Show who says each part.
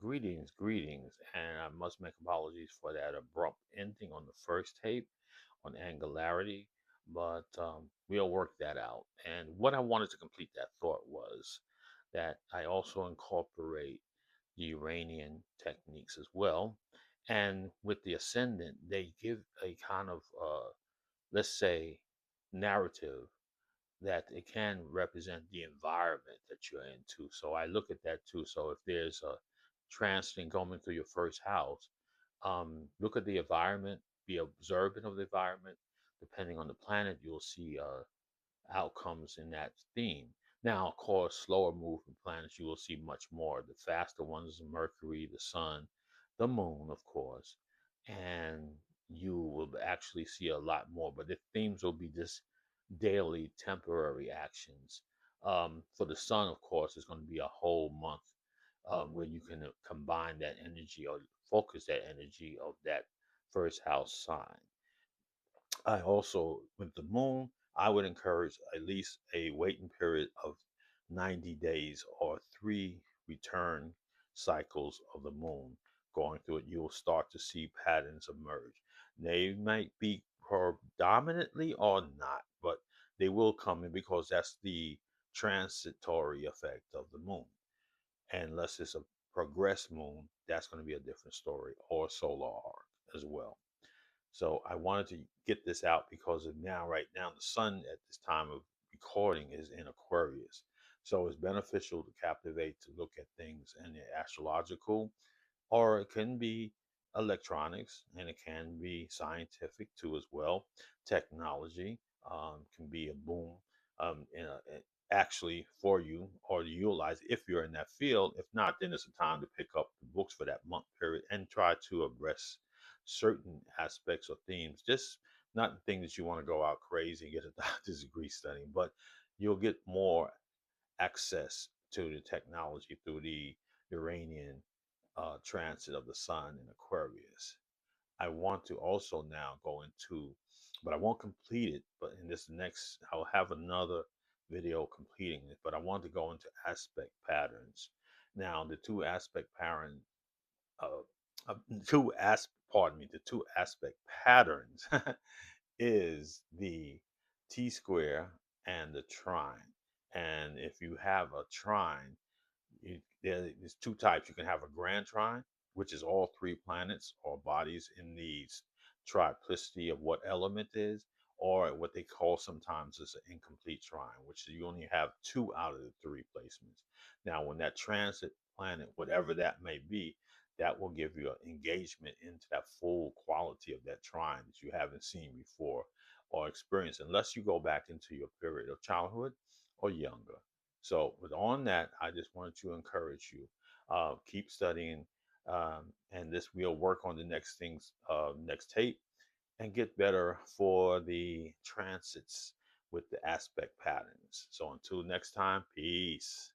Speaker 1: Greetings, greetings, and I must make apologies for that abrupt ending on the first tape on angularity, but we'll work that out. And what I wanted to complete that thought was that I also incorporate the Uranian techniques as well. And with the ascendant, they give a kind of, let's say, narrative that it can represent the environment that you're into. So I look at that too. So if there's a transit going through your first house, look at the environment, be observant of the environment. Depending on the planet, you'll see outcomes in that theme. Now, of course, slower moving planets, you will see much more. The faster ones, Mercury, the Sun, the Moon, of course, and you will actually see a lot more. But the themes will be just daily, temporary actions. For the Sun, of course, it's going to be a whole month where you can combine that energy or focus that energy of that first house sign. I also, with the moon, I would encourage at least a waiting period of 90 days or three return cycles of the moon going through it. You'll start to see patterns emerge. They might be predominantly or not, but they will come in because that's the transitory effect of the moon. And unless it's a progressed moon, that's going to be a different story, or solar arc as well. So I wanted to get this out because of now, right now, the sun at this time of recording is in Aquarius. So it's beneficial to captivate, to look at things in the astrological, or it can be electronics and it can be scientific too as well. Technology can be a boom actually for you or to utilize if you're in that field. If not, then it's a time to pick up the books for that month period and try to address certain aspects or themes. Just not things that you want to go out crazy and get a doctor's degree studying, but you'll get more access to the technology through the Uranian transit of the sun in Aquarius. I want to also now go into, but I won't complete it. But in this next, I'll have another video completing it. But I want to go into aspect patterns. Now, the two aspect pattern, uh, the two aspect patterns is the T square and the trine. And if you have a trine, there's two types. You can have a grand trine, which is all three planets or bodies in the triplicity of what element is, or what they call sometimes is an incomplete trine, which you only have two out of the three placements. Now, when that transit planet, whatever that may be, that will give you an engagement into that full quality of that trine that you haven't seen before or experienced, unless you go back into your period of childhood or younger. So, with on that, I just wanted to encourage you, keep studying, and this we'll work on the next things, next tape, and get better for the transits with the aspect patterns. So, until next time, peace.